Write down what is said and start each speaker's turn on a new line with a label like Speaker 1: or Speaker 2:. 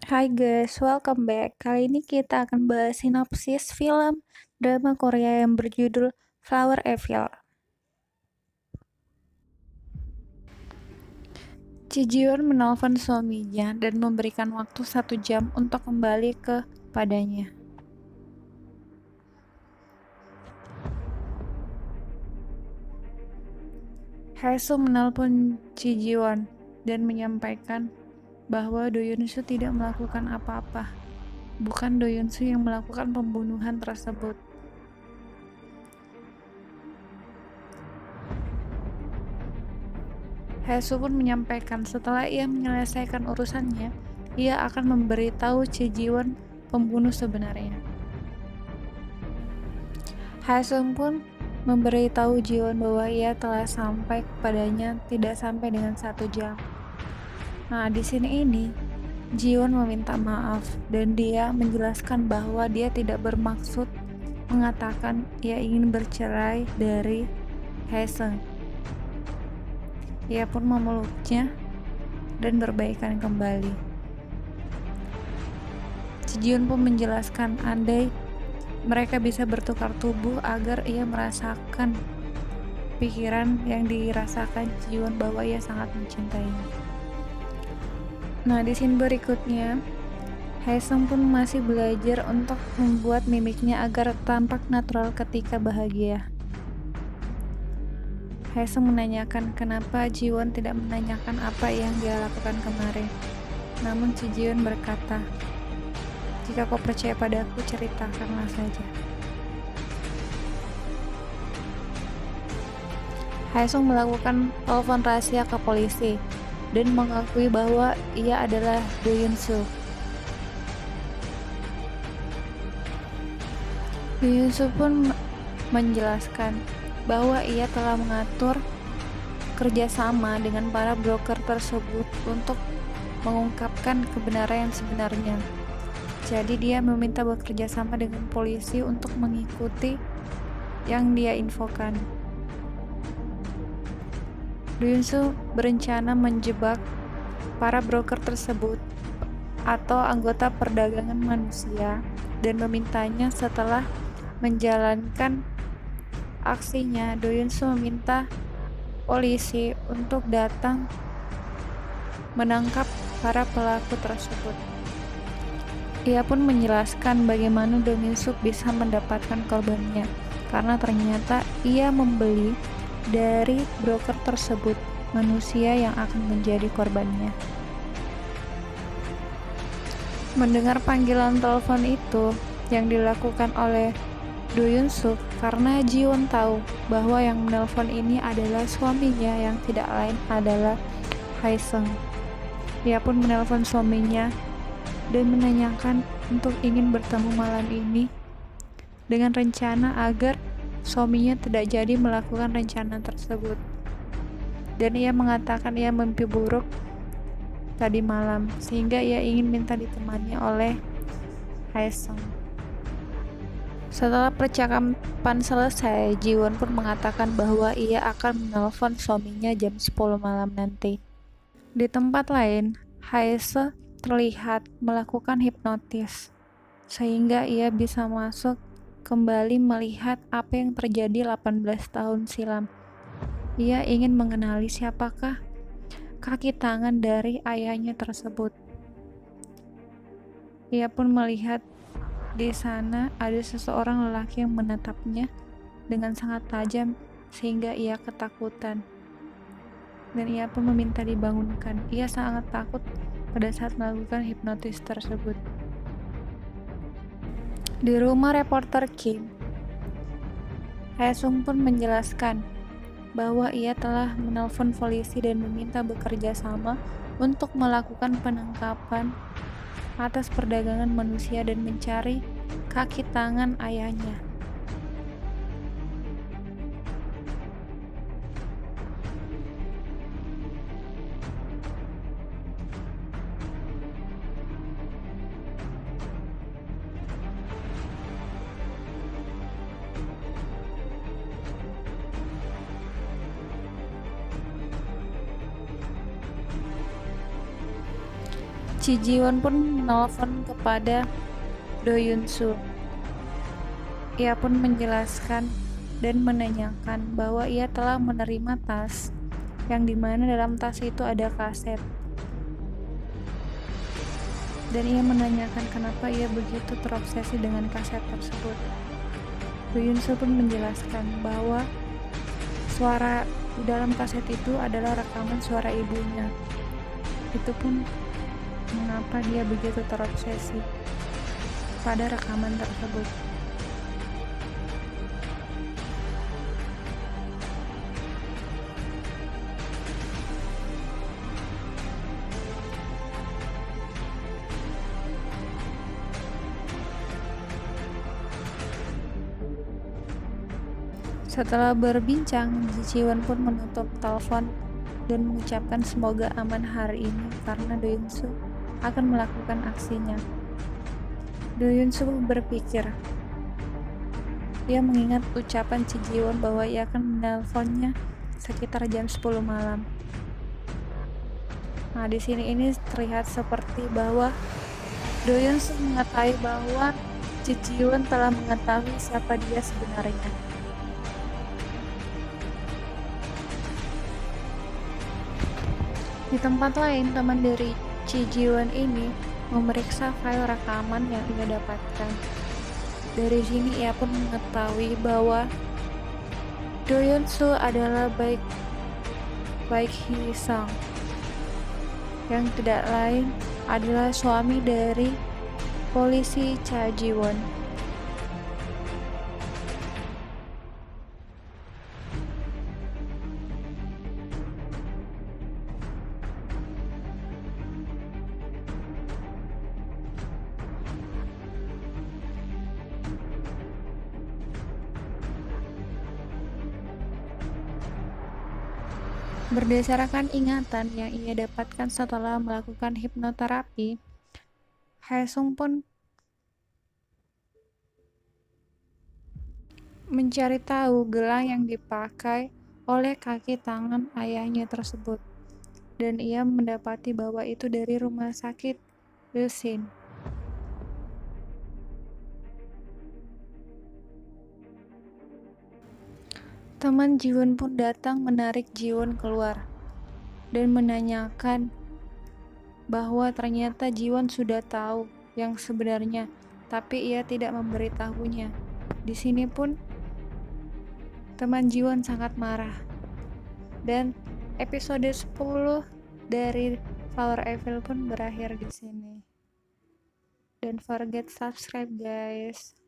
Speaker 1: Hai guys, welcome back. Kali ini kita akan bahas sinopsis film drama Korea yang berjudul Flower Evil. Ji Jiwon menelpon suaminya dan memberikan waktu 1 jam untuk kembali kepadanya. Haesung menelpon Ji Jiwon dan menyampaikan bahwa Do Yoon Soo tidak melakukan apa-apa. Bukan Do Yoon Soo yang melakukan pembunuhan tersebut. Haesung pun menyampaikan setelah ia menyelesaikan urusannya, ia akan memberitahu Ji Jiwon pembunuh sebenarnya. Haesung pun memberitahu Jiwon bahwa ia telah sampai kepadanya tidak sampai dengan 1 jam. Nah, di sini Jiwon meminta maaf dan dia menjelaskan bahwa dia tidak bermaksud mengatakan ia ingin bercerai dari Haesung. Ia pun memeluknya dan berbaikan kembali. Ji Jiwon pun menjelaskan andai mereka bisa bertukar tubuh agar ia merasakan pikiran yang dirasakan Ji Jiwon bahwa ia sangat mencintainya. Nah, di scene berikutnya, Haesung pun masih belajar untuk membuat mimiknya agar tampak natural ketika bahagia. Haesung menanyakan kenapa Jiwon tidak menanyakan apa yang dia lakukan kemarin. Namun Ji Jiwon berkata, "Jika kau percaya padaku, ceritakanlah saja." Haesung melakukan telepon rahasia ke polisi dan mengakui bahwa ia adalah Do Yoon Soo. Do Yoon Soo pun menjelaskan bahwa ia telah mengatur kerjasama dengan para broker tersebut untuk mengungkapkan kebenaran yang sebenarnya. Jadi dia meminta bekerja sama dengan polisi untuk mengikuti yang dia infokan. Do Yoon Soo berencana menjebak para broker tersebut atau anggota perdagangan manusia dan memintanya setelah menjalankan aksinya. Do Yoon Soo meminta polisi untuk datang menangkap para pelaku tersebut. Ia pun menjelaskan bagaimana Do Yoon Soo bisa mendapatkan korbannya, karena ternyata ia membeli dari broker tersebut manusia yang akan menjadi korbannya. Mendengar panggilan telepon itu yang dilakukan oleh Do Yoon Soo, karena Jiwon tahu bahwa yang menelpon ini adalah suaminya yang tidak lain adalah Haesung. Ia pun menelpon suaminya dan menanyakan untuk ingin bertemu malam ini dengan rencana agar suaminya tidak jadi melakukan rencana tersebut. Dan ia mengatakan ia mimpi buruk tadi malam sehingga ia ingin minta ditemani oleh Haesung. Setelah percakapan selesai, Jiwon pun mengatakan bahwa ia akan menelpon suaminya jam 10 malam nanti. Di tempat lain, Haesung terlihat melakukan hipnotis, sehingga ia bisa masuk kembali melihat apa yang terjadi 18 tahun silam. Ia ingin mengenali siapakah kaki tangan dari ayahnya tersebut. Ia pun melihat di sana ada seseorang lelaki yang menatapnya dengan sangat tajam sehingga ia ketakutan. Dan ia pun meminta dibangunkan. Ia sangat takut pada saat melakukan hipnotis tersebut. Di rumah reporter Kim, Haesung pun menjelaskan bahwa ia telah menelpon polisi dan meminta bekerja sama untuk melakukan penangkapan atas perdagangan manusia dan mencari kaki tangan ayahnya. Ji Jiwon pun menelpon kepada Do Yun Soo. Ia pun menjelaskan dan menanyakan bahwa ia telah menerima tas, yang dimana dalam tas itu ada kaset. Dan ia menanyakan kenapa ia begitu terobsesi dengan kaset tersebut. Do Yun Soo pun menjelaskan bahwa suara di dalam kaset itu adalah rekaman suara ibunya. Itu pun mengapa dia begitu terobsesi pada rekaman tersebut. Setelah berbincang, Ji Jiwon pun menutup telepon dan mengucapkan semoga aman hari ini karena Do Yun Soo akan melakukan aksinya. Do Yun Soo berpikir, ia mengingat ucapan Ji Jiwon bahwa ia akan menelponnya sekitar jam 10 malam. Nah, di sini ini terlihat seperti bahwa Do Yun Soo mengetahui bahwa Ji Jiwon telah mengetahui siapa dia sebenarnya. Di tempat lain, teman dari Ji Jiwon ini memeriksa file rekaman yang ia dapatkan. Dari sini ia pun mengetahui bahwa Do Yun Soo adalah Baek Hee Sung, yang tidak lain adalah suami dari polisi Cha Ji Won. Berdasarkan ingatan yang ia dapatkan setelah melakukan hipnoterapi, Haesung pun mencari tahu gelang yang dipakai oleh kaki tangan ayahnya tersebut, dan ia mendapati bahwa itu dari rumah sakit Ilsin. Teman Jiwon pun datang menarik Jiwon keluar dan menanyakan bahwa ternyata Jiwon sudah tahu yang sebenarnya, tapi ia tidak memberitahunya. Di sini pun teman Jiwon sangat marah. Dan episode 10 dari Flower Evil pun berakhir di sini. Don't forget subscribe guys.